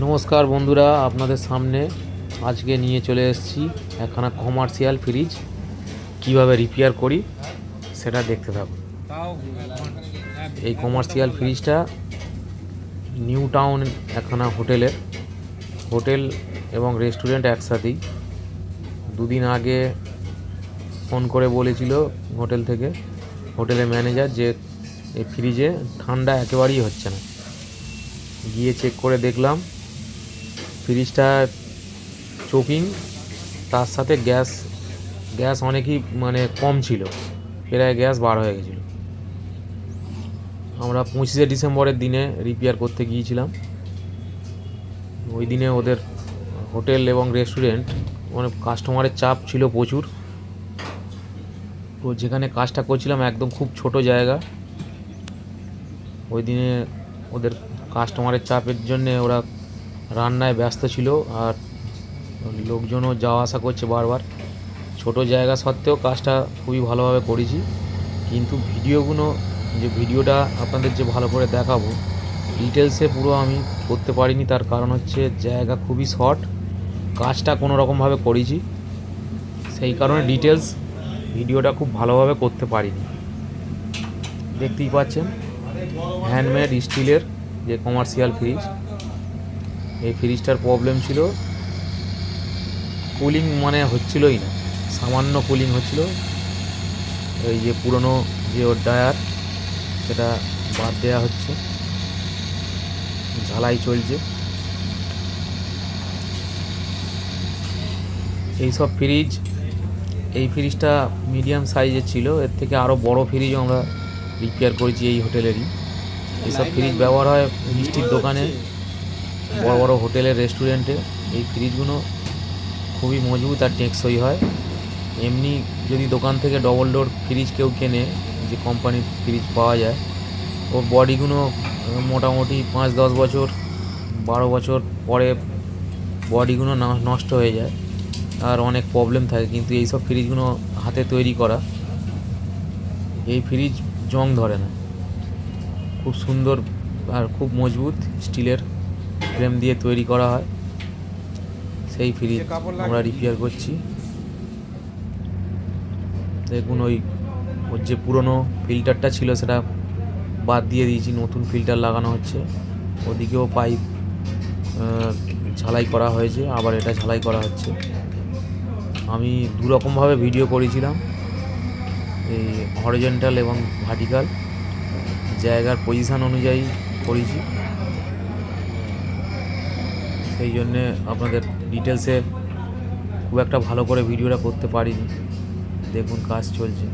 নমস্কার বন্ধুরা, আপনাদের সামনে আজকে নিয়ে চলে এসেছি একখানা কমার্শিয়াল ফ্রিজ কিভাবে রিপেয়ার করি সেটা দেখতে থাকুন। এই কমার্শিয়াল ফ্রিজটা নিউ টাউন একখানা হোটেল এবং রেস্টুরেন্ট একসাথেই। দুদিন আগে ফোন করে বলেছিল হোটেলের ম্যানেজার যে এই ফ্রিজে ঠান্ডা একেবারেই হচ্ছে না। গিয়ে চেক করে দেখলাম ফ্রিজটা চোকিং, তার সাথে গ্যাস অনেকই কম ছিল, প্রায় গ্যাস বার হয়ে গেছিলো। আমরা 25শে ডিসেম্বরের দিনে রিপেয়ার করতে গিয়েছিলাম। ওই দিনে ওদের হোটেল এবং রেস্টুরেন্ট কাস্টমারের চাপ ছিল প্রচুর। তো যেখানে কাজটা করছিলাম একদম খুব ছোট জায়গা। ওই দিনে ওদের কাস্টমারের চাপের জন্যে ওরা রান্নায় ব্যস্ত ছিল, আর লোকজনও যাওয়া আসা করছে বারবার। ছোট জায়গা সত্ত্বেও কাজটা খুবই ভালোভাবে করেছি। কিন্তু ভিডিওটা আপনাদের যে ভালো করে দেখাবো, ডিটেলসে পুরো আমি করতে পারিনি। তার কারণ হচ্ছে জায়গা খুবই শর্ট, কাজটা কোনো রকমভাবে করেছি, সেই কারণে ডিটেলস ভিডিওটা খুব ভালোভাবে করতে পারিনি। দেখতেই পাচ্ছেন হ্যান্ডমেড স্টিলের যে কমার্শিয়াল ফ্রিজ। এই ফ্রিজটার প্রবলেম ছিল কুলিং হচ্ছিলই না, সামান্য কুলিং হচ্ছিল। এই যে পুরনো যে ওর ডায়ার, সেটা বাদ দেওয়া হচ্ছে, ঝালাই চলছে। এই ফ্রিজটা মিডিয়াম সাইজের ছিল, এর থেকে আরও বড় ফ্রিজও আমরা রিপেয়ার করেছি এই হোটেলেরই। এইসব ফ্রিজ ব্যবহার হয় মিষ্টির দোকানে, বড় বড় হোটেলের রেস্টুরেন্টে। এই ফ্রিজগুলো খুবই মজবুত আর টেকসই হয়। এমনি যদি দোকান থেকে ডবল ডোর ফ্রিজ কেউ কেনে, যে কোম্পানির ফ্রিজ পাওয়া যায়, ওর বডিগুলো মোটামুটি 5-10 বছর 12 বছর পরে বডিগুলো নষ্ট হয়ে যায় আর অনেক প্রবলেম থাকে। কিন্তু এইসব ফ্রিজগুলো হাতে তৈরি করা, এই ফ্রিজ জং ধরে না, খুব সুন্দর আর খুব মজবুত স্টিলের ফ্রেম দিয়ে তৈরি করা হয়। সেই ফ্রিজ আমরা রিপেয়ার করছি। দেখুন ওর যে পুরনো ফিল্টারটা ছিল সেটা বাদ দিয়ে দিয়েছি, নতুন ফিল্টার লাগানো হচ্ছে। ওদিকেও পাইপ ঝালাই করা হয়েছে, আবার এটা ঝালাই করা হচ্ছে। আমি দুরকমভাবে ভিডিও করেছিলাম, এই হরিজন্টাল এবং ভার্টিক্যাল, জায়গার পজিশান অনুযায়ী করেছি। সেই জন্যে আপনাদের ডিটেলসে খুব একটা ভালো করে ভিডিওটা করতে পারিনি। দেখুন কাজ চলছে।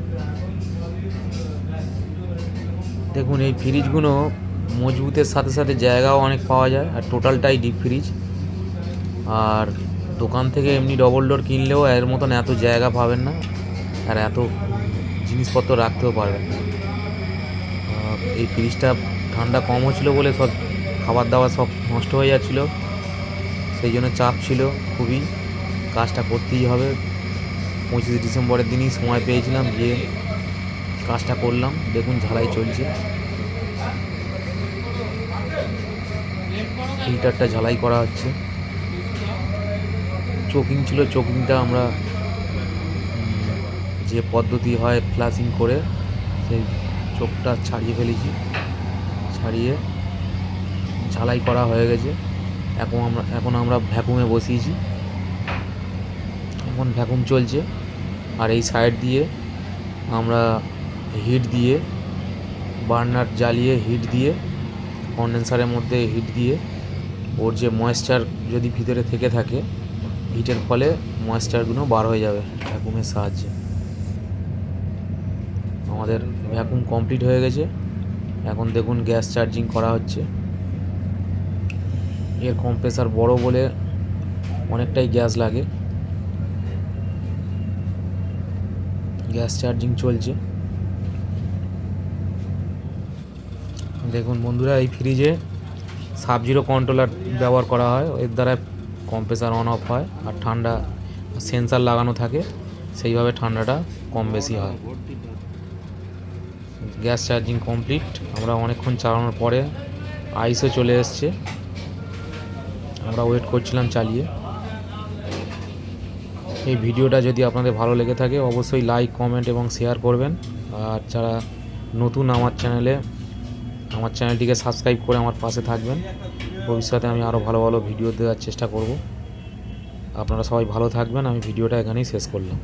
দেখুন এই ফ্রিজগুলো মজবুতের সাথে সাথে জায়গাও অনেক পাওয়া যায়, আর টোটালটাই ডিপ ফ্রিজ। আর দোকান থেকে এমনি ডবল ডোর কিনলেও এর মতন এত জায়গা পাবেন না, আর এত জিনিসপত্র রাখতেও পারবেন না। এই ফ্রিজটা ঠান্ডা কম হচ্ছিল বলে সব খাবার দাবার সব নষ্ট হয়ে যাচ্ছিলো, সেই জন্য চাপ ছিল খুবই। কাজটা করতেই হবে। 25শে ডিসেম্বরের দিনই সময় পেয়েছিলাম, গিয়ে কাজটা করলাম। দেখুন ঝালাই চলছে, ফিল্টারটা ঝালাই করা হচ্ছে। চোকিং ছিল, চোকিংটা আমরা যে পদ্ধতি হয় ফ্লাশিং করে সেই চোখটা ছাড়িয়ে ফেলেছি, ছাড়িয়ে ঝালাই করা হয়ে গেছে। এখন আমরা ভ্যাকুমে বসিয়েছি, এখন ভ্যাকুম চলছে। আর এই সাইড দিয়ে আমরা হিট দিয়ে, বার্নার জ্বালিয়ে হিট দিয়ে, কন্ডেন্সারের মধ্যে হিট দিয়ে, ওর যে ময়েশ্চার যদি ভিতরে থেকে থাকে, হিটের ফলে ময়েশ্চারগুলো বার হয়ে যাবে ভ্যাকুমের সাহায্যে। আমাদের ভ্যাকুম কমপ্লিট হয়ে গেছে। এখন দেখুন গ্যাস চার্জিং করা হচ্ছে। এর কম্প্রেসার বড় বলে অনেকটাই গ্যাস লাগে। গ্যাস চার্জিং চলছে। দেখুন বন্ধুরা, এই ফ্রিজে সাব-জিরো কন্ট্রোলার ব্যবহার করা হয়, এর দ্বারা কম্প্রেসার অন অফ হয়, আর ঠান্ডা সেন্সার লাগানো থাকে, সেইভাবে ঠান্ডাটা কম বেশি হয়। Gas charging complete. আমরা অনেকক্ষণ চালানোর পরে আইসও চলে এসছে। আমরা ওয়েট করছিলাম চালিয়ে। এই ভিডিওটা যদি আপনাদের ভালো লেগে থাকে অবশ্যই লাইক, কমেন্ট এবং শেয়ার করবেন। আর যারা নতুন আমার চ্যানেলটিকে সাবস্ক্রাইব করে আমার পাশে থাকবেন। ভবিষ্যতে আমি আরও ভালো ভালো ভিডিও দেওয়ার চেষ্টা করব। আপনারা সবাই ভালো থাকবেন। আমি ভিডিওটা এখানেই শেষ করলাম।